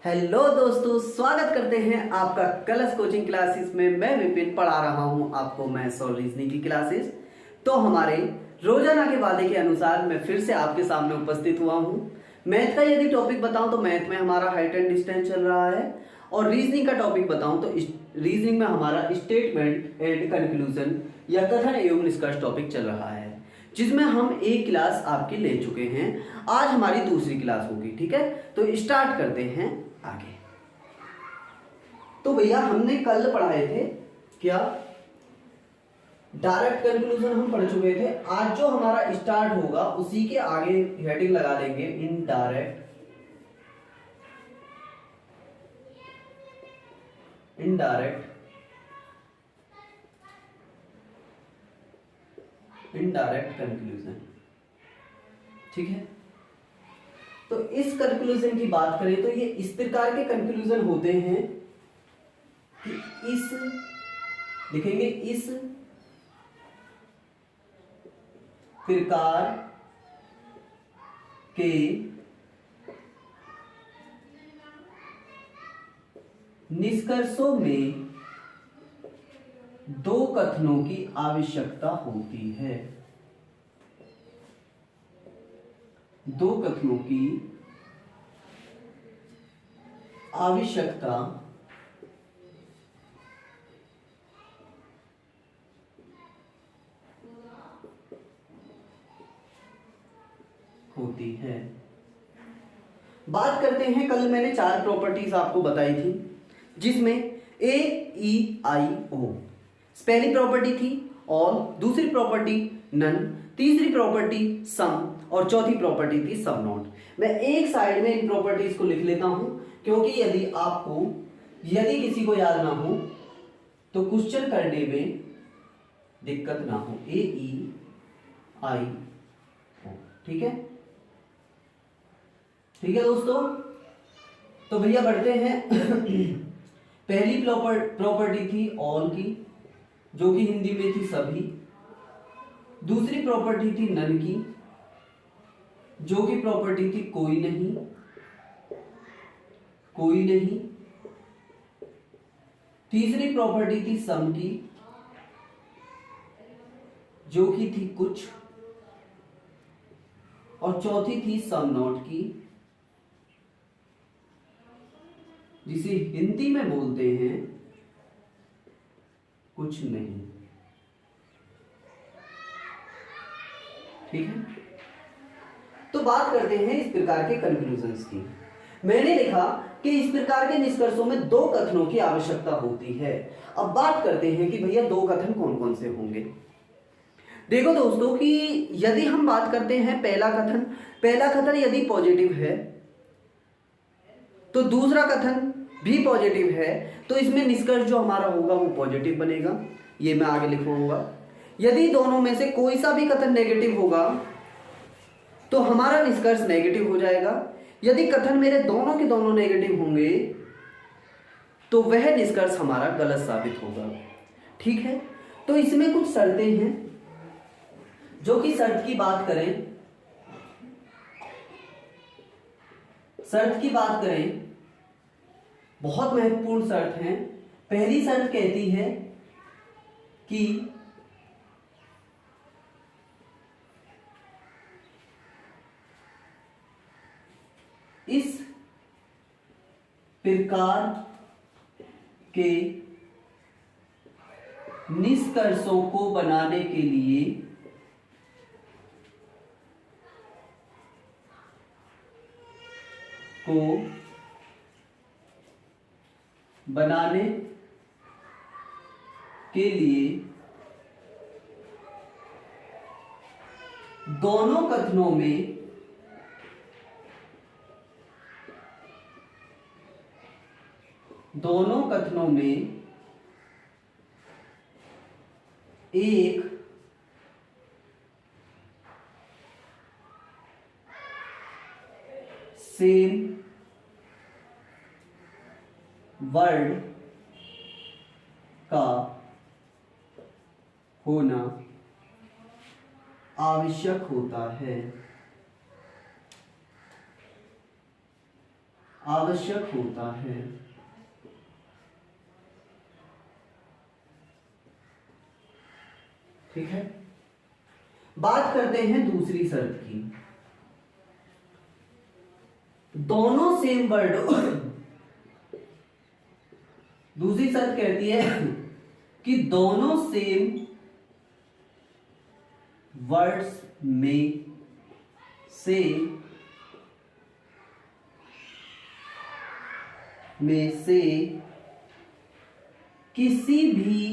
Hello दोस्तों, स्वागत करते हैं आपका कलश कोचिंग क्लासेस में। मैं विपिन पढ़ा रहा हूं आपको मैथ्स और रीजनिंग की क्लासेस। तो हमारे रोजाना के वादे के अनुसार मैं फिर से आपके सामने उपस्थित हुआ हूं। मैथ का यदि टॉपिक बताऊं तो मैथ में हमारा हाइट एंड डिस्टेंस चल रहा है, और रीजनिंग का टॉपिक बताऊं तो रीजनिंग में हमारा स्टेटमेंट एंड कंक्लूजन या कथन एवं निष्कर्ष टॉपिक चल रहा है, जिसमें हम एक क्लास आपकी ले चुके हैं। आज हमारी दूसरी क्लास होगी, ठीक है। तो स्टार्ट करते हैं आगे। तो भैया हमने कल पढ़ाए थे क्या, डायरेक्ट कंक्लूजन हम पढ़ चुके थे। आज जो हमारा स्टार्ट होगा उसी के आगे हेडिंग लगा देंगे इनडायरेक्ट इनडायरेक्ट कंक्लूजन, ठीक है। तो इस कंक्लूजन की बात करें तो ये इस प्रकार के कंक्लूजन होते हैं कि इस लिखेंगे इस प्रकार के निष्कर्षों में दो कथनों की आवश्यकता होती है। दो कथनों की आवश्यकता होती है। बात करते हैं, कल मैंने 4 प्रॉपर्टीज आपको बताई थी, जिसमें AEIO पहली प्रॉपर्टी थी ऑल, दूसरी प्रॉपर्टी नन, तीसरी प्रॉपर्टी सम और चौथी प्रॉपर्टी थी सब नॉट। मैं एक साइड में इन प्रॉपर्टीज को लिख लेता हूं, क्योंकि यदि किसी को याद ना हो तो क्वेश्चन करने में दिक्कत ना हो। AEIO, ठीक है, ठीक है दोस्तों। तो भैया बढ़ते हैं। पहली प्रॉपर्टी थी ऑल की, जो कि हिंदी में थी सभी। दूसरी प्रॉपर्टी थी नन की, जो कि प्रॉपर्टी थी कोई नहीं। तीसरी प्रॉपर्टी थी सम की, जो कि थी कुछ। और चौथी थी सम नॉट की, जिसे हिंदी में बोलते हैं कुछ नहीं, ठीक है। तो बात करते हैं इस प्रकार के कंक्लूजन्स की। मैंने लिखा कि इस प्रकार के निष्कर्षों में दो कथनों की आवश्यकता होती है। अब बात करते हैं कि भैया दो कथन कौन कौन से होंगे। देखो दोस्तों कि यदि हम बात करते हैं पहला कथन यदि पॉजिटिव है तो दूसरा कथन भी पॉजिटिव है, तो इसमें निष्कर्ष जो हमारा होगा वो पॉजिटिव बनेगा। ये मैं आगे लिखूंगा। यदि दोनों में से कोई सा भी कथन नेगेटिव होगा तो हमारा निष्कर्ष नेगेटिव हो जाएगा। यदि कथन मेरे दोनों के दोनों नेगेटिव होंगे तो वह निष्कर्ष हमारा गलत साबित होगा, ठीक है। तो इसमें कुछ शर्तें हैं, जो कि शर्त की बात करें बहुत महत्वपूर्ण शर्त है। पहली शर्त कहती है कि इस प्रकार के निष्कर्षों को बनाने के लिए दोनों कथनों में एक सेम वर्ड का होना आवश्यक होता है। आवश्यक होता है। ठीक है, बात करते हैं दूसरी शर्त की। दोनों सेम वर्ड दूसरी शर्त कहती है कि दोनों सेम वर्ड्स में से किसी भी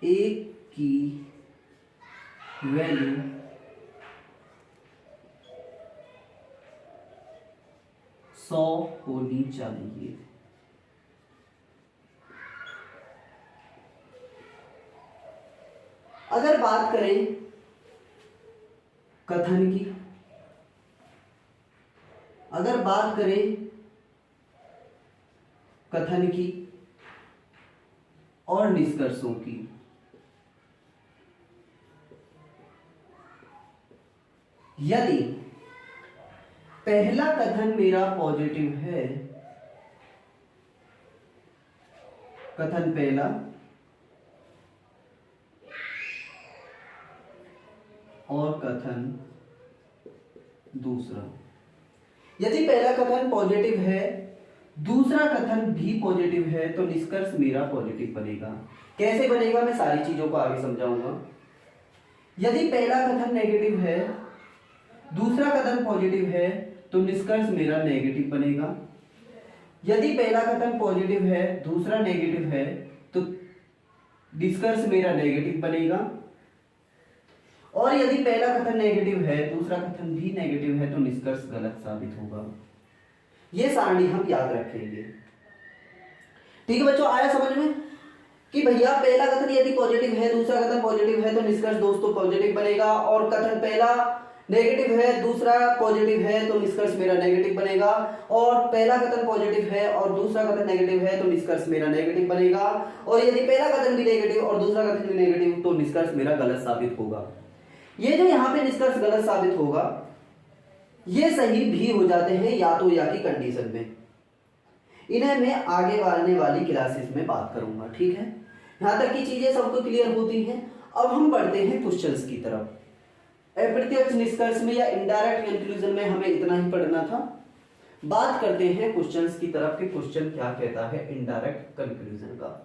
एक की वैल्यू सौ होनी चाहिए। अगर बात करें कथन की, अगर बात करें कथन की और निष्कर्षों की, यदि पहला कथन मेरा पॉजिटिव है, कथन पहला और कथन दूसरा, यदि पहला कथन पॉजिटिव है, दूसरा कथन भी पॉजिटिव है, तो निष्कर्ष मेरा पॉजिटिव बनेगा। कैसे बनेगा मैं सारी चीजों को आगे समझाऊंगा। यदि पहला कथन नेगेटिव है, दूसरा कथन पॉजिटिव है, तो निष्कर्ष मेरा नेगेटिव बनेगा। यदि पहला कथन पॉजिटिव है, दूसरा नेगेटिव है, तो निष्कर्ष मेरा नेगेटिव बनेगा। और यदि पहला कथन नेगेटिव है, दूसरा कथन भी नेगेटिव है, तो निष्कर्ष गलत साबित होगा। यह सारणी हम याद रखेंगे। ठीक है बच्चों, आया समझ में कि भैया पहला कथन यदि पॉजिटिव है, दूसरा कथन पॉजिटिव है, तो निष्कर्ष दोस्तों पॉजिटिव बनेगा। और कथन पहला नेगेटिव है, दूसरा पॉजिटिव है, तो निष्कर्ष मेरा नेगेटिव बनेगा। और पहला कथन पॉजिटिव है और दूसरा कथन नेगेटिव है, तो निष्कर्ष मेरा नेगेटिव बनेगा। और यदि पहला कथन भी नेगेटिव और दूसरा कथन भी नेगेटिव, तो निष्कर्ष मेरा गलत साबित होगा। ये जो यहाँ पे निष्कर्ष गलत साबित होगा, ये सही भी हो जाते हैं या तो या की कंडीशन में। इन्हें मैं आगे आने वाली क्लासेस में बात करूंगा। ठीक है, यहां तक की चीजें सबको क्लियर होती हैं। अब हम बढ़ते हैं क्वेश्चंस की तरफ। अप्रत्यक्ष निष्कर्ष में या इनडायरेक्ट कंक्लूजन में हमें इतना ही पढ़ना था। बात करते हैं क्वेश्चंस की तरफ कि क्वेश्चन क्या कहता है इनडायरेक्ट कंक्लूजन का।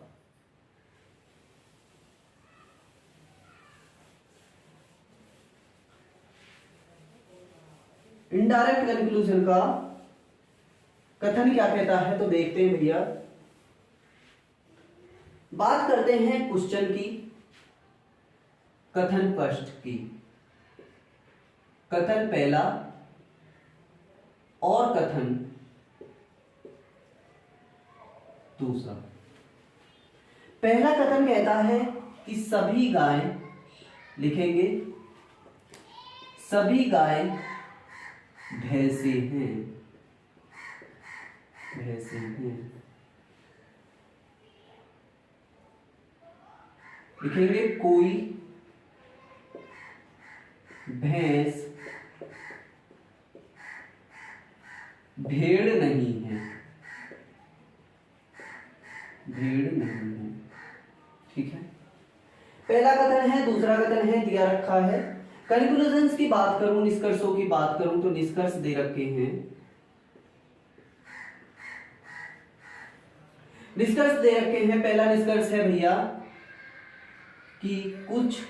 इनडायरेक्ट कंक्लूजन का कथन क्या कहता है, तो देखते हैं भैया। बात करते हैं क्वेश्चन की, कथन फर्स्ट की, कथन पहला और कथन दूसरा। पहला कथन कहता है कि सभी गाय, लिखेंगे सभी गाय भैंसे हैं, भैंसे हैं। लिखेंगे कोई भैंस भेड़ नहीं है, भेड़ नहीं है। ठीक है, पहला कथन है, दूसरा कथन है, दिया रखा है। कंक्लूजन्स की बात करूं, निष्कर्षों की बात करूं, तो निष्कर्ष दे रखे हैं। निष्कर्ष दे रखे हैं। पहला निष्कर्ष है भैया कि कुछ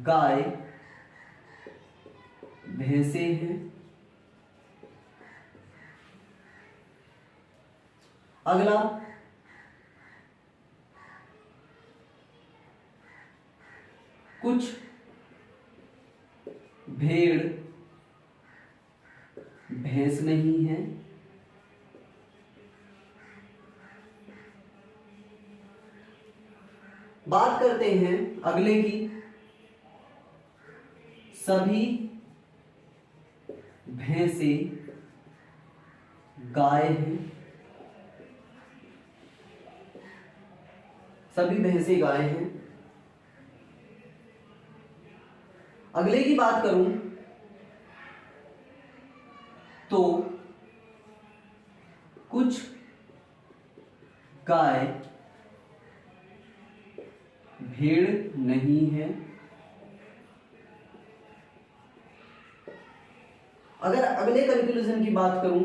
गाय भैंसे हैं। अगला, कुछ भेड़ भैंस नहीं है। बात करते हैं अगले की, सभी भैंसे गाय हैं, सभी भैंसे गाय हैं। अगले की बात करूं तो कुछ गाय भेड़ नहीं है। अगर अगले कंक्लूजन की बात करूं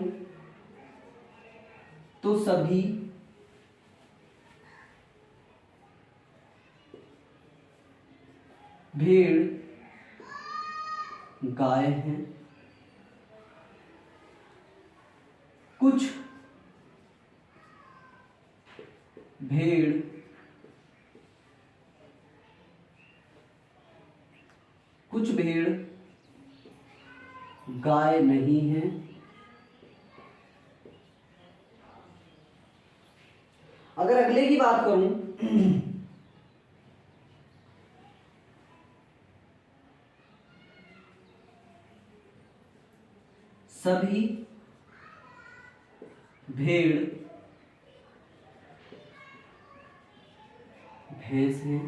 तो सभी भेड़ गाय हैं। कुछ भेड़ गाय नहीं है। अगर अगले की बात करूं सभी भेड़ भैंस हैं।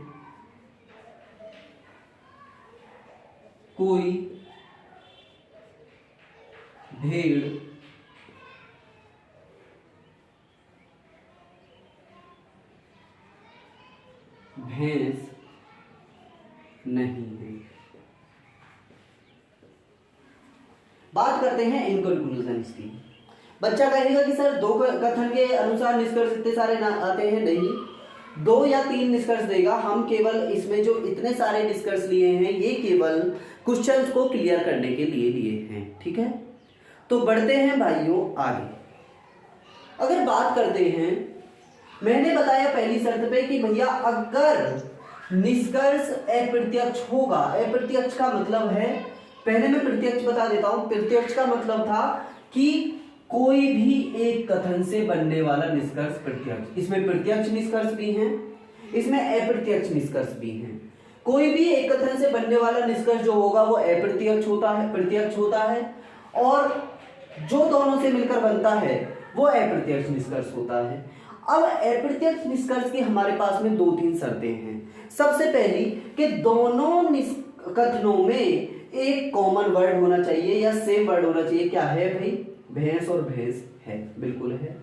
कोई भेड़ भैंस नहीं है। बात करते हैं इन कंक्लूजन की। बच्चा कहेगा कि सर दो कथन के अनुसार निष्कर्ष इतने सारे ना आते हैं, नहीं, 2 या 3 निष्कर्ष देगा। हम केवल इसमें जो इतने सारे निष्कर्ष लिए हैं ये केवल क्वेश्चंस को क्लियर करने के लिए लिए हैं, ठीक है। तो बढ़ते हैं भाइयों आगे। अगर बात करते हैं, मैंने बताया पहली शर्त पे कि भैया अगर निष्कर्ष अप्रत्यक्ष होगा, अप्रत्यक्ष का मतलब है, पहले मैं प्रत्यक्ष बता देता हूं। प्रत्यक्ष का मतलब था कि कोई भी एक कथन से बनने वाला निष्कर्ष प्रत्यक्ष। इसमें प्रत्यक्ष निष्कर्ष भी हैं, इसमें अप्रत्यक्ष निष्कर्ष भी हैं। कोई भी एक कथन से बनने वाला निष्कर्ष जो होगा वो अप्रत्यक्ष होता है, प्रत्यक्ष होता है, और जो दोनों से मिलकर बनता है वो अप्रत्यक्ष निष्कर्ष होता है। अब अप्रत्यक्ष निष्कर्ष की हमारे पास में 2-3 शर्तें हैं। सबसे पहली कि दोनों कथनों में एक कॉमन वर्ड होना चाहिए या सेम वर्ड होना चाहिए। क्या है भाई? भैंस और भैंस है, बिल्कुल है।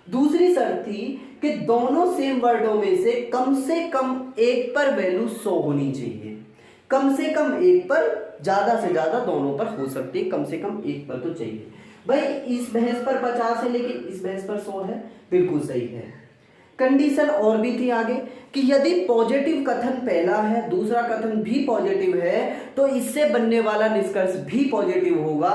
दूसरी शर्त थी कि दोनों सेम वर्डों में से कम एक पर वैल्यू 100 होनी चाहिए। कम से कम एक पर, ज्यादा से ज्यादा दोनों पर हो सकती है, कम से कम एक पर तो चाहिए। भाई इस भैंस पर 50 है लेकिन इस भैंस पर 100 है, बिल्कुल सही है। कंडीशन और भी थी आगे कि यदि पॉजिटिव कथन पहला है, दूसरा कथन भी पॉजिटिव है, तो इससे बनने वाला निष्कर्ष भी पॉजिटिव होगा।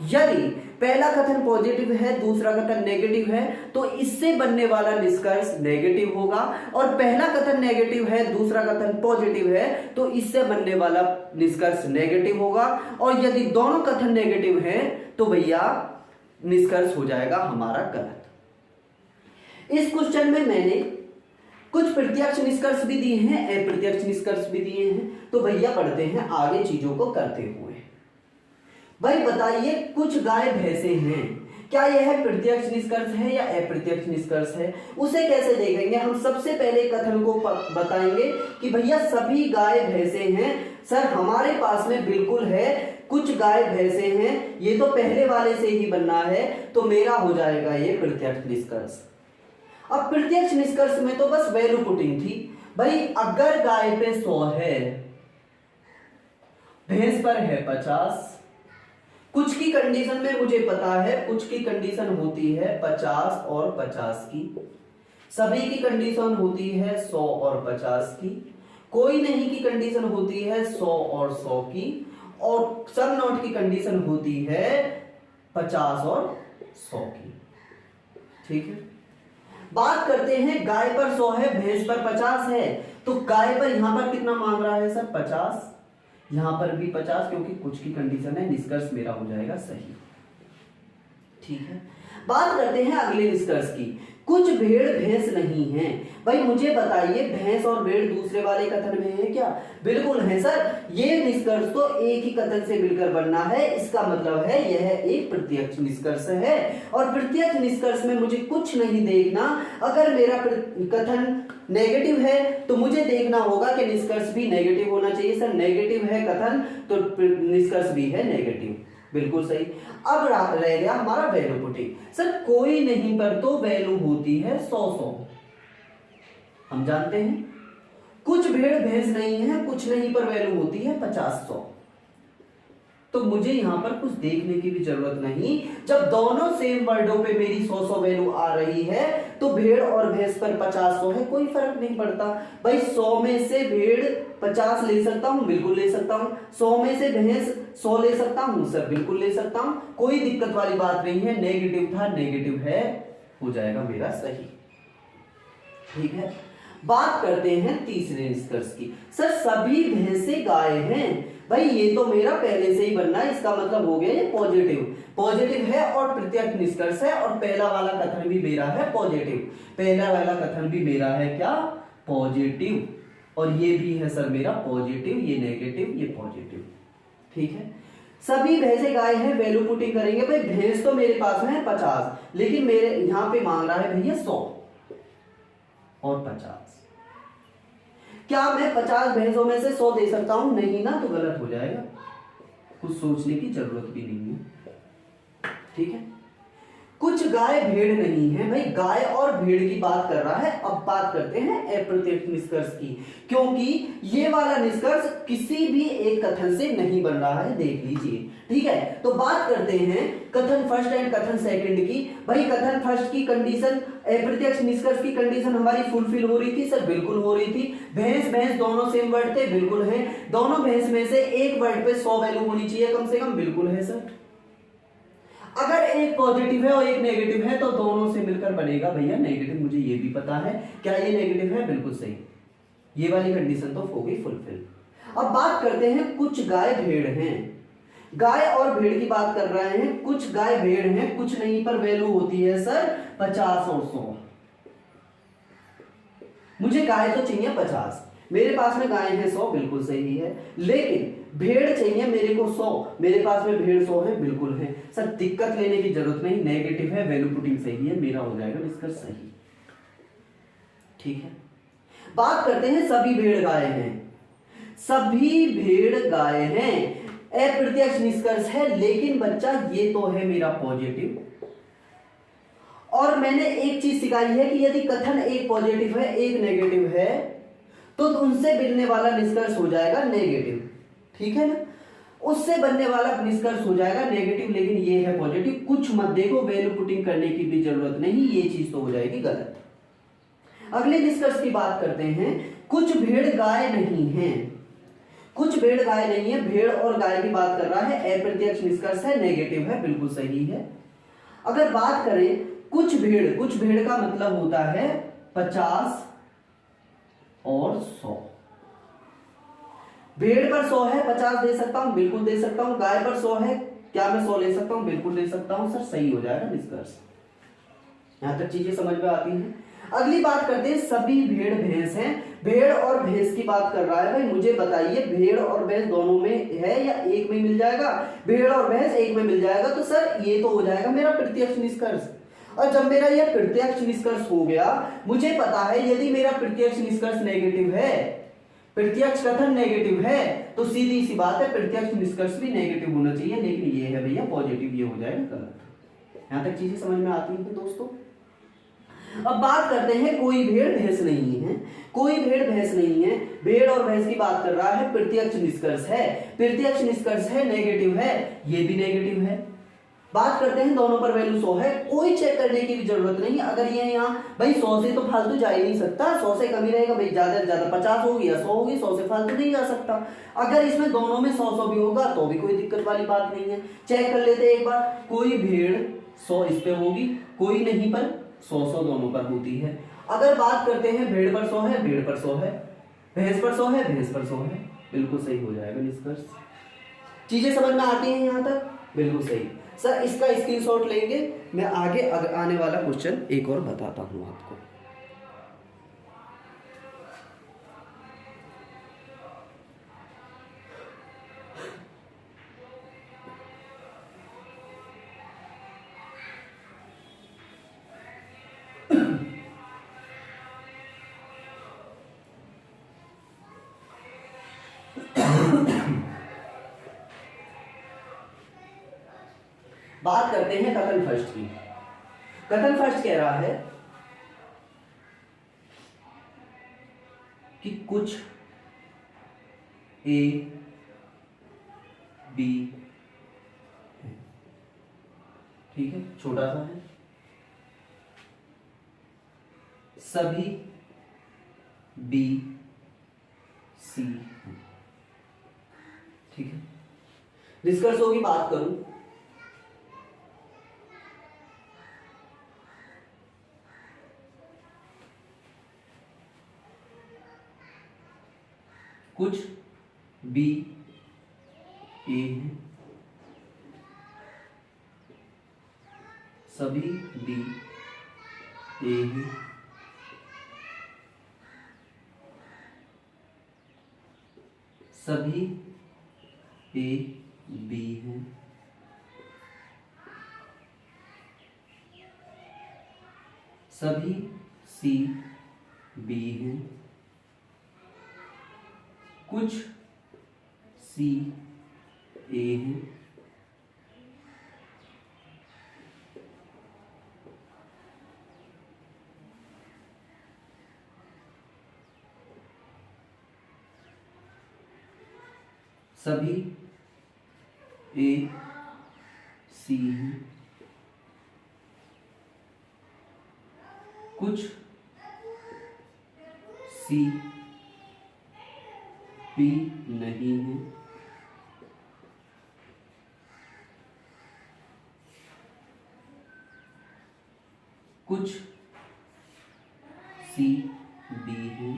यदि पहला कथन पॉजिटिव है, दूसरा कथन नेगेटिव है, तो इससे बनने वाला निष्कर्ष नेगेटिव होगा। और पहला कथन नेगेटिव है, दूसरा कथन पॉजिटिव है, तो इससे बनने वाला निष्कर्ष नेगेटिव होगा। और यदि दोनों कथन नेगेटिव हैं तो भैया निष्कर्ष हो जाएगा हमारा गलत। इस क्वेश्चन में मैंने कुछ प्रत्यक्ष निष्कर्ष भी दिए हैं, अप्रत्यक्ष निष्कर्ष भी दिए हैं। तो भैया पढ़ते हैं आगे चीजों को करते हुए। भाई बताइए, कुछ गाय भैंसे हैं, क्या यह प्रत्यक्ष निष्कर्ष है या अप्रत्यक्ष निष्कर्ष है? उसे कैसे देखेंगे? हम सबसे पहले कथन को बताएंगे कि भैया सभी गाय भैंसे हैं। सर हमारे पास में बिल्कुल है, कुछ गाय भैंसे हैं, ये तो पहले वाले से ही बनना है, तो मेरा हो जाएगा ये प्रत्यक्ष निष्कर्ष। अब प्रत्यक्ष निष्कर्ष में तो बस वैल्यू पुटिंग थी। भाई अगर गाय पे 100 है, भैंस पर है 50, कुछ की कंडीशन में मुझे पता है, कुछ की कंडीशन होती है 50 और 50 की, सभी की कंडीशन होती है 100 और 50 की, कोई नहीं की कंडीशन होती है 100 और 100 की, और सब नॉट की कंडीशन होती है 50 और 100 की। ठीक है, बात करते हैं गाय पर 100 है, भैंस पर 50 है, तो गाय पर यहां पर कितना मांग रहा है सर? 50, यहां पर भी 50, क्योंकि कुछ की कंडीशन है, निष्कर्ष मेरा हो जाएगा सही। ठीक है, बात करते हैं अगले निष्कर्ष की कुछ भेड़ भैंस नहीं है। भाई मुझे बताइए भैंस और भेड़ दूसरे वाले कथन में है क्या? बिल्कुल है सर। ये निष्कर्ष तो एक ही कथन से मिलकर बनना है, इसका मतलब है यह एक प्रत्यक्ष निष्कर्ष है। और प्रत्यक्ष निष्कर्ष में मुझे कुछ नहीं देखना। अगर मेरा कथन नेगेटिव है तो मुझे देखना होगा कि निष्कर्ष भी नेगेटिव होना चाहिए। सर नेगेटिव है कथन तो निष्कर्ष भी है नेगेटिव। बिल्कुल सही। अब रह गया हमारा वैल्यू पुटिंग। सर कोई नहीं पर तो वैल्यू होती है 100 हम जानते हैं। कुछ भेड़ भैंस नहीं है, कुछ नहीं पर वैल्यू होती है 50-100। तो मुझे यहां पर कुछ देखने की भी जरूरत नहीं। जब दोनों सेम वर्डों पे मेरी 100 वैल्यू आ रही है तो भेड़ और भैंस पर 50-100 है, कोई फर्क नहीं पड़ता। भाई 100 में से भेड़ 50 ले सकता हूं, बिल्कुल ले सकता हूं। 100 में से भैंस 100 ले सकता हूं सर, बिल्कुल ले सकता हूं। कोई दिक्कत वाली बात नहीं है। नेगेटिव था, नेगेटिव है, हो जाएगा मेरा सही। ठीक है। बात करते हैं तीसरे निष्कर्ष की। सर सभी भैंसे गाय हैं। भाई ये तो मेरा पहले से ही बनना है, इसका मतलब हो गया ये पॉजिटिव। पॉजिटिव है और प्रत्यक्ष निष्कर्ष है, और पहला वाला कथन भी मेरा है पॉजिटिव। पहला वाला कथन भी मेरा है क्या? पॉजिटिव। और ये भी है सर मेरा पॉजिटिव, ये नेगेटिव, ये पॉजिटिव। ठीक है। सभी भैंसे गाय हैं, वैल्यू पुटिंग करेंगे। भाई भैंस तो मेरे पास में है 50, लेकिन मेरे यहां पे मांग रहा है भैया 100 और 50। क्या मैं 50 भैंसों में से 100 दे सकता हूं? नहीं ना, तो गलत हो जाएगा। कुछ सोचने की जरूरत भी नहीं है। ठीक है। कुछ गाय भेड़ नहीं है। भाई गाय और भेड़ की बात कर रहा है। अब बात करते हैं अप्रत्यक्ष निष्कर्ष की, क्योंकि ये वाला निष्कर्ष किसी भी एक कथन से नहीं बन रहा है, देख लीजिए। ठीक है। तो बात करते हैं कथन फर्स्ट एंड कथन सेकंड की। भाई कथन फर्स्ट की कंडीशन, अप्रत्यक्ष निष्कर्ष की कंडीशन हमारी फुलफिल हो रही थी सर, बिल्कुल हो रही थी। भैंस भैंस दोनों सेम वर्ड थे, बिल्कुल है। दोनों भैंस में से एक वर्ड पे 100 वैल्यू होनी चाहिए कम से कम, बिल्कुल है सर। अगर एक पॉजिटिव है और एक नेगेटिव है तो दोनों से मिलकर बनेगा भैया नेगेटिव, मुझे ये भी पता है। क्या ये नेगेटिव है? बिल्कुल सही। ये वाली कंडीशन तो हो गई फुलफिल। अब बात करते हैं कुछ गाय भेड़ हैं। गाय और भेड़ की बात कर रहे हैं। कुछ गाय भेड़ हैं, कुछ नहीं पर वैल्यू होती है सर 50 और 100। मुझे गाय तो चाहिए 50, मेरे पास में गाय है 100, बिल्कुल सही है। लेकिन भेड़ चाहिए मेरे को 100, मेरे पास में भेड़ 100 है, बिल्कुल है। सर दिक्कत लेने की जरूरत नहीं, नेगेटिव है, वैल्यू पुटिंग सही है, मेरा हो जाएगा निष्कर्ष सही। ठीक है। बात करते हैं सभी भेड़ गाय हैं। सभी भेड़ गाय हैं, अप्रत्यक्ष निष्कर्ष है, लेकिन बच्चा ये तो है मेरा पॉजिटिव। और मैंने एक चीज सिखाई है कि यदि कथन एक पॉजिटिव है एक नेगेटिव है तो उनसे मिलने वाला निष्कर्ष हो जाएगा नेगेटिव। ठीक है ना, उससे बनने वाला निष्कर्ष हो जाएगा नेगेटिव, लेकिन ये है पॉजिटिव। कुछ मत देखो, वैल्यू पुटिंग करने की भी जरूरत नहीं, ये चीज तो हो जाएगी गलत। अगले निष्कर्ष की बात करते हैं। कुछ भेड़ गाय नहीं है। कुछ भेड़ गाय नहीं है, भेड़ और गाय की बात कर रहा है, अप्रत्यक्ष निष्कर्ष है, नेगेटिव है, बिल्कुल सही है। अगर बात करें कुछ भेड़ का मतलब होता है 50 और 100। भेड़ पर 100 है, 50 दे सकता हूं, बिल्कुल दे सकता हूं। गाय पर 100 है, क्या मैं 100 ले सकता हूं? बिल्कुल ले सकता हूं। सर सही हो जाएगा निष्कर्ष। यहां तक चीजें समझ में आती हैं। अगली बात करते हैं सभी भेड़ भैंस हैं। भेड़ और भैंस की बात कर रहा है। भाई मुझे बताइए भेड़ और भैंस दोनों में है या एक में मिल जाएगा? भेड़ और भैंस एक में मिल जाएगा, तो सर ये तो हो जाएगा मेरा प्रत्यक्ष निष्कर्ष। और जब मेरा यह प्रत्यक्ष निष्कर्ष हो गया, मुझे पता है यदि मेरा प्रत्यक्ष निष्कर्ष नेगेटिव है, प्रत्यक्ष कथन नेगेटिव है, तो सीधी सी बात है प्रत्यक्ष निष्कर्ष भी नेगेटिव होना चाहिए, लेकिन ये है भैया पॉजिटिव, ये हो जाएगा गलत। यहां तक चीजें समझ में आती हैं दोस्तों। अब बात करते हैं कोई भेड़ भैंस नहीं है। कोई भेड़ भैंस नहीं है, भेड़ और भैंस की बात कर रहा है, प्रत्यक्ष निष्कर्ष है, प्रत्यक्ष निष्कर्ष है, नेगेटिव है, ये भी नेगेटिव है। बात करते हैं दोनों पर वैल्यू 100 है, कोई चेक करने की भी जरूरत नहीं। अगर ये यहाँ भाई 100 से तो फालतू जा ही नहीं सकता, 100 से कम ही रहेगा भाई, ज्यादा से ज्यादा 50 होगी या 100 होगी, 100 से फालतू नहीं जा सकता। अगर इसमें दोनों में 100 भी होगा तो भी कोई दिक्कत वाली बात नहीं है। चेक कर लेते एक बार, कोई भेड़ 100 इस पे होगी, कोई नहीं पर 100 दोनों पर होती है। अगर बात करते हैं भेड़ पर 100 है, भेड़ पर 100 है, भैंस पर 100 है, भैंस पर 100 है, बिल्कुल सही हो जाएगा निष्कर्ष। चीजें समझ में आती हैं यहाँ तक? बिल्कुल सही। सर इसका स्क्रीनशॉट लेंगे, मैं आगे आने वाला क्वेश्चन एक और बताता हूं आपको। बात करते हैं कथन फर्स्ट की। कथन फर्स्ट कह रहा है कि कुछ ए बी है, ठीक है, छोटा सा है, सभी बी सी है, ठीक है। निष्कर्षों की बात करूं, कुछ बी ए है, सभी बी ए है, सभी ए बी है, सभी सी बी है, कुछ सी ए है, सभी ए सी है, कुछ सी बी नहीं है, कुछ सी बी है,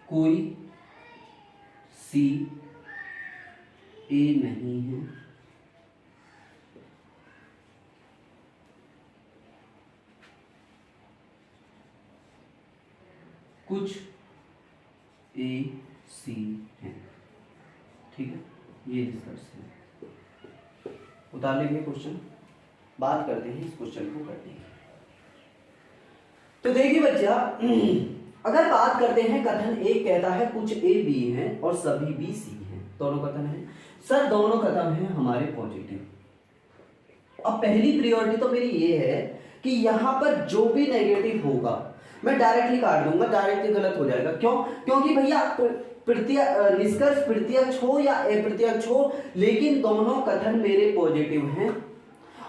कोई सी ए नहीं है, कुछ ए सी है, ठीक है। ये निष्कर्ष है। उतार लेंगे क्वेश्चन, बात करते हैं इस क्वेश्चन को करने की। तो देखिए बच्चा, अगर बात करते हैं, कथन एक कहता है कुछ ए बी है और सभी बी सी है, दोनों कथन है। सर दोनों कथन है हमारे पॉजिटिव। अब पहली प्रियोरिटी तो मेरी ये है कि यहां पर जो भी नेगेटिव होगा मैं डायरेक्टली काट दूंगा, डायरेक्टली गलत हो जाएगा। क्यों? क्योंकि भैया निष्कर्ष प्रत्यक्ष हो या अप्रत्यक्ष हो, लेकिन दोनों कथन मेरे पॉजिटिव हैं,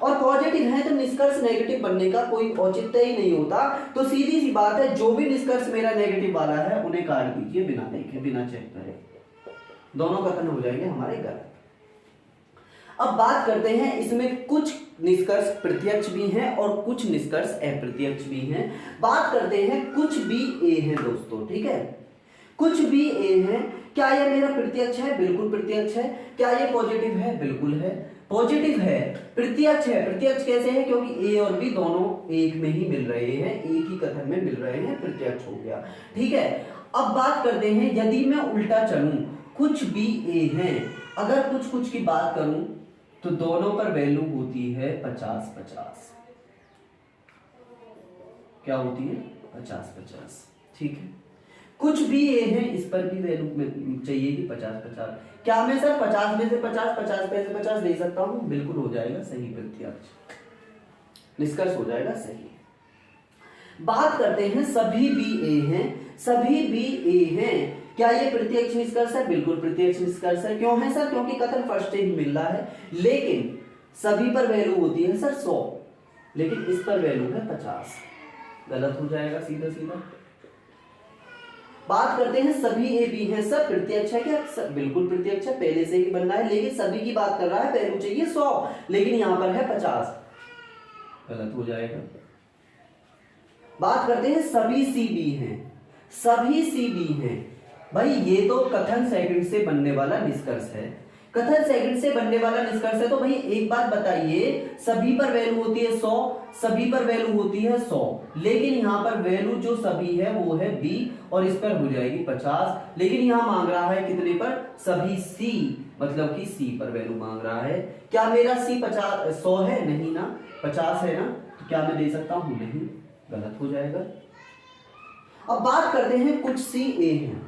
और पॉजिटिव है तो निष्कर्ष नेगेटिव बनने का कोई औचित्य ही नहीं होता। तो सीधी सी बात है, जो भी निष्कर्ष मेरा नेगेटिव वाला है उन्हें काट दीजिए, बिना देखे बिना चेक करे, दोनों कथन हो जाएंगे हमारे गलत। अब बात करते हैं, इसमें कुछ निष्कर्ष प्रत्यक्ष भी हैं और कुछ निष्कर्ष अप्रत्यक्ष भी हैं। बात करते हैं, कुछ भी ए है दोस्तों, ठीक है, कुछ भी ए है। क्या यह मेरा प्रत्यक्ष है? बिल्कुल प्रत्यक्ष है। क्या ये पॉजिटिव है? बिल्कुल है, पॉजिटिव है। प्रत्यक्ष है, प्रत्यक्ष कैसे है? क्योंकि ए और बी दोनों एक में ही मिल रहे हैं, एक ही कथन में मिल रहे हैं, प्रत्यक्ष हो गया, ठीक है। अब बात करते हैं, यदि मैं उल्टा चलूं, कुछ भी ए है, अगर कुछ कुछ की बात करूं तो दोनों पर वैल्यू होती है 50-50। क्या होती है? 50-50, ठीक है। कुछ भी ए है, इस पर भी वैल्यू चाहिए कि 50-50। क्या मैं सर 50 में से 50, 50 में से 50 दे सकता हूं? बिल्कुल हो जाएगा सही, प्रत्यक्ष निष्कर्ष हो जाएगा सही। बात करते हैं, सभी बी ए हैं, सभी बी ए हैं। क्या ये प्रत्यक्ष निष्कर्ष है? बिल्कुल प्रत्यक्ष निष्कर्ष है। क्यों है सर? क्योंकि कथन फर्स्ट ही मिल रहा है, लेकिन सभी पर वैल्यू होती है सर 100, लेकिन इस पर वैल्यू है 50, गलत हो जाएगा सीधा सीधा। बात करते हैं, सभी ए बी है, सब प्रत्यक्ष है क्या? सब बिल्कुल प्रत्यक्ष है, पहले से ही बन रहा है, लेकिन सभी की बात कर रहा है, वैल्यू चाहिए 100, लेकिन यहां पर है 50, गलत हो जाएगा। बात करते हैं, सभी सी बी हैं, सभी सी बी हैं। भाई ये तो कथन सेकंड से बनने वाला निष्कर्ष है, कथन सेकंड से बनने वाला निष्कर्ष है। तो भाई एक बात बताइए, सभी पर वैल्यू होती है 100, सभी पर वैल्यू होती है 100, लेकिन यहाँ पर वैल्यू जो सभी है वो है b और इस पर हो जाएगी 50, लेकिन यहाँ मांग रहा है कितने पर, सभी c, मतलब कि c पर वैल्यू मांग रहा है। क्या मेरा c 100 है? नहीं ना, 50 है ना, तो क्या मैं दे सकता हूं? नहीं, गलत हो जाएगा। अब बात करते हैं कुछ सी ए हैं,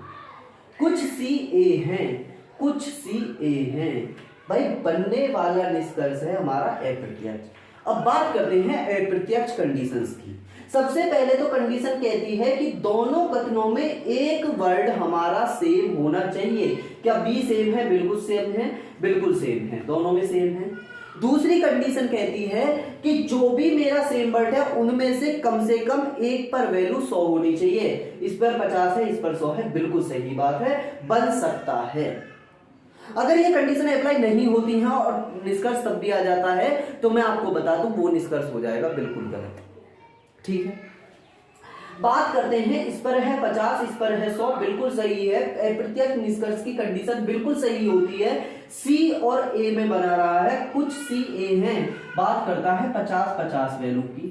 कुछ सी ए हैं, कुछ सी ए हैं। भाई बनने वाला निष्कर्ष है हमारा अप्रत्यक्ष। अब बात करते हैं अप्रत्यक्ष कंडीशंस की। सबसे पहले तो कंडीशन कहती है कि दोनों कथनों में एक वर्ड हमारा सेम होना चाहिए। क्या बी सेम है? बिल्कुल सेम है, बिल्कुल सेम है, दोनों में सेम है। दूसरी कंडीशन कहती है कि जो भी मेरा सेम वर्ड है उनमें से कम एक पर वैल्यू 100 होनी चाहिए। इस पर 50 है, इस पर 100 है, बिल्कुल सही बात है, बन सकता है। अगर ये कंडीशन अप्लाई नहीं होती है और निष्कर्ष तब भी आ जाता है तो मैं आपको बता दूं वो निष्कर्ष हो जाएगा बिल्कुल गलत। ठीक है, बात करते हैं, इस पर है 50, इस पर है 100, बिल्कुल सही है। अप्रत्यक्ष निष्कर्ष की कंडीशन बिल्कुल सही होती है। सी और ए में बना रहा है, कुछ सी ए हैं, बात करता है 50-50 वैल्यू की।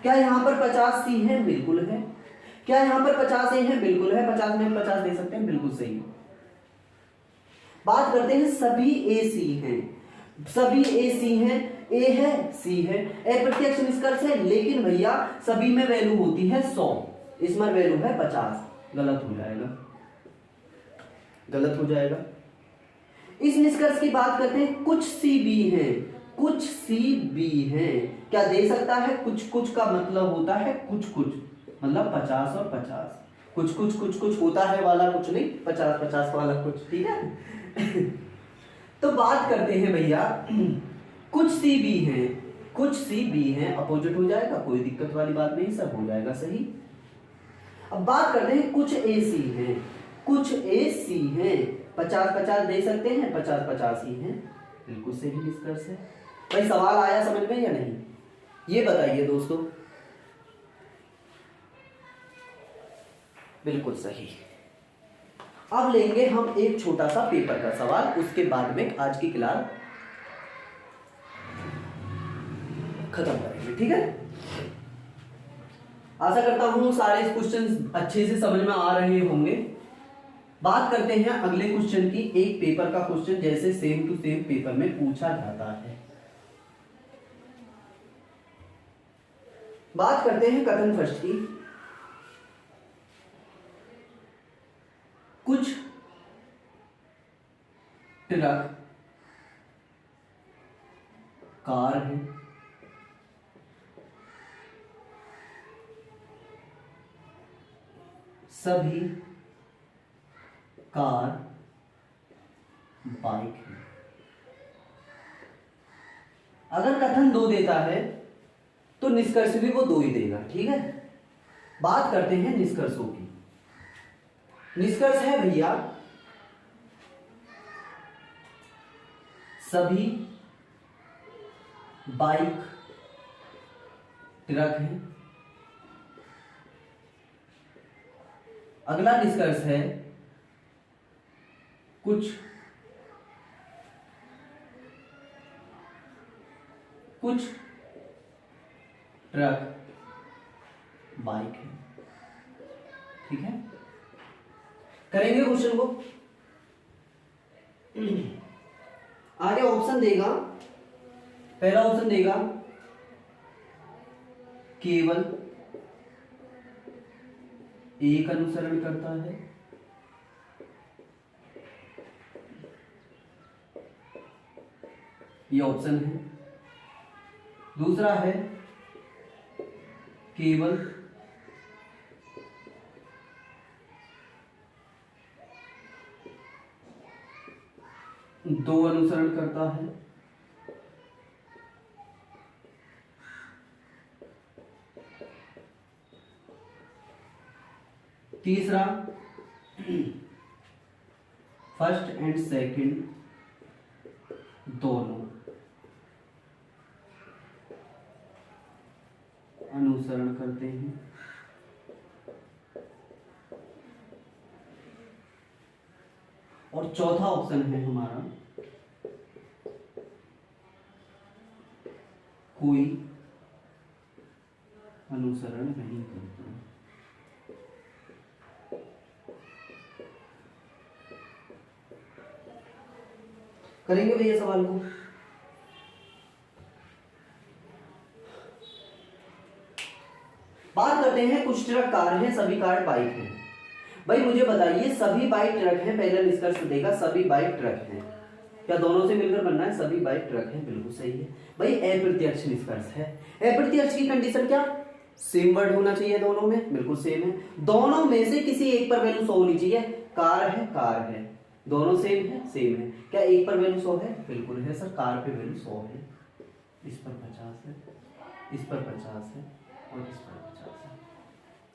क्या यहां पर 50 सी है? बिल्कुल है। क्या यहां पर 50 ए है? बिल्कुल है, 50 में 50 दे सकते हैं, बिल्कुल सही। बात करते हैं सभी ए सी हैं, सभी ए सी हैं, ए है सी है, अप्रत्यक्ष निष्कर्ष है, लेकिन भैया सभी में वैल्यू होती है 100, इसमें वैल्यू है 50, गलत हो जाएगा, गलत हो जाएगा। इस निष्कर्ष की बात करते हैं, कुछ सी बी हैं, कुछ सी बी हैं। क्या दे सकता है? कुछ कुछ का मतलब होता है कुछ कुछ, मतलब 50 और 50, कुछ कुछ कुछ कुछ होता है वाला कुछ नहीं, 50-50 वाला कुछ। ठीक है तो बात करते हैं भैया, कुछ सी बी हैं, कुछ सी बी हैं, अपोजिट हो जाएगा, कोई दिक्कत वाली बात नहीं, सब हो जाएगा सही। अब बात करते हैं कुछ ए सी हैं, कुछ ए सी हैं, 50-50 दे सकते हैं, 50-50 ही हैं, बिल्कुल सही निष्कर्ष है। भाई सवाल आया समझ में या नहीं, ये बताइए दोस्तों। बिल्कुल सही। अब लेंगे हम एक छोटा सा पेपर का सवाल, उसके बाद में आज की क्लास खत्म करेंगे। ठीक है, आशा करता हूं सारे क्वेश्चन अच्छे से समझ में आ रहे होंगे। बात करते हैं अगले क्वेश्चन की, एक पेपर का क्वेश्चन जैसे सेम टू सेम पेपर में पूछा जाता है। बात करते हैं कथन फर्स्ट की, कुछ ट्रक कार है, सभी कार बाइक है। अगर कथन 2 देता है तो निष्कर्ष भी वो 2 ही देगा। ठीक है, बात करते हैं निष्कर्षों की। निष्कर्ष है भैया, सभी बाइक ट्रक है। अगला निष्कर्ष है, कुछ ट्रक बाइक है। ठीक है, करेंगे क्वेश्चन को। आगे ऑप्शन देगा, पहला ऑप्शन देगा केवल एक अनुसरण करता है, ये ऑप्शन है। दूसरा है केवल दो अनुसरण करता है। तीसरा फर्स्ट एंड सेकंड दोनों अनुसरण करते हैं। और चौथा ऑप्शन है हमारा कोई अनुसरण नहीं करता। करेंगे भैया सवाल को। बात करते हैं कुछ ट्रक कार हैं, सभी कार बाइक हैं। भाई मुझे बताइए सभी बाइक ट्रक हैं, पहला निष्कर्ष देगा सभी बाइक ट्रक हैं। क्या दोनों से मिलकर बनना है? सभी बाइक ट्रक हैं, बिल्कुल सही है भाई। अप्रत्यक्ष निष्कर्ष है। अप्रत्यक्ष की कंडीशन क्या? सेम वर्ड होना चाहिए दोनों में, बिल्कुल सेम है। दोनों में से किसी एक पर वैल्यू 100 होनी चाहिए। कार है, कार है, दोनों सेम है, सेम है। क्या एक पर वैल्यू 100 है? बिल्कुल है सर, कार पे वैल्यू 100 है। इस पर 50 है, इस पर 50 है और इस पर 50 है।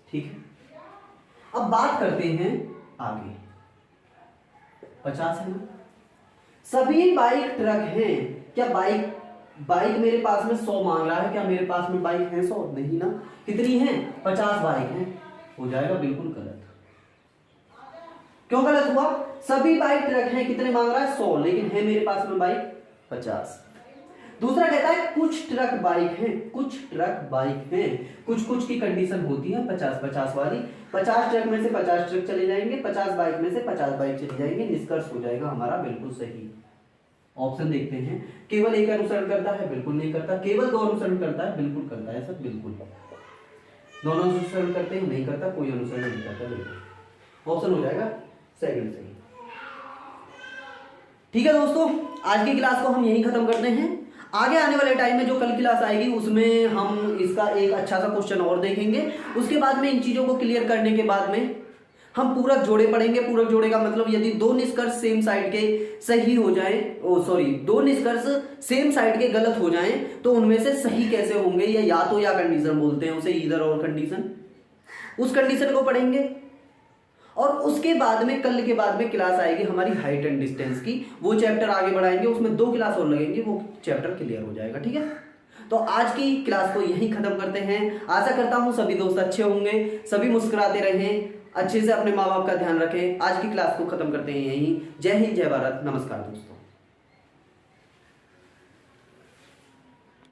ठीक है, अब बात करते हैं आगे। 50 है ना? सभी बाइक ट्रक हैं। क्या बाइक मेरे पास में 100 मांग रहा है? क्या मेरे पास में बाइक है 100? नहीं ना। कितनी है? 50 बाइक हैं। हो जाएगा बिल्कुल गलत। क्यों गलत हुआ? सभी बाइक ट्रक हैं, कितने मांग रहा है? 100, लेकिन है मेरे पास में बाइक 50। दूसरा कहता है कुछ ट्रक बाइक हैं, कुछ ट्रक बाइक हैं। कुछ की कंडीशन होती है 50-50 वाली। 50 ट्रक में से 50 ट्रक चले जाएंगे, 50 बाइक में से 50 बाइक चली जाएंगे। निष्कर्ष हो जाएगा हमारा बिल्कुल सही। ऑप्शन देखते हैं। केवल एक अनुसरण करता है? बिल्कुल नहीं करता। केवल 2 अनुसरण करता है? बिल्कुल करता है सर, बिल्कुल। दोनों अनुसरण करते हैं? नहीं करता। कोई अनुसरण नहीं करता, बिल्कुल। ऑप्शन हो जाएगा सेकंड सही। ठीक है दोस्तों, आज की क्लास को हम यहीं खत्म करते हैं। आगे आने वाले टाइम में जो कल क्लास आएगी उसमें हम इसका एक अच्छा सा क्वेश्चन और देखेंगे। उसके बाद में इन चीजों को क्लियर करने के बाद में हम पूरक जोड़े पढ़ेंगे। पूरक जोड़े का मतलब यदि 2 निष्कर्ष सेम साइड के सही हो जाएं, 2 निष्कर्ष सेम साइड के गलत हो जाएं तो उनमें से सही कैसे होंगे, या तो या कंडीशन बोलते हैं उसे, ईदर और कंडीशन, उस कंडीशन को पढ़ेंगे। और उसके बाद में कल के बाद में क्लास आएगी हमारी हाइट एंड डिस्टेंस की, वो चैप्टर आगे बढ़ाएंगे। उसमें 2 क्लास और लगेंगी, वो चैप्टर क्लियर हो जाएगा। ठीक है, तो आज की क्लास को यहीं खत्म करते हैं। आशा करता हूं सभी दोस्त अच्छे होंगे, सभी मुस्कुराते रहें, अच्छे से अपने माँ बाप का ध्यान रखें। आज की क्लास को खत्म करते हैं यहीं। जय हिंद, जय भारत, नमस्कार दोस्तों।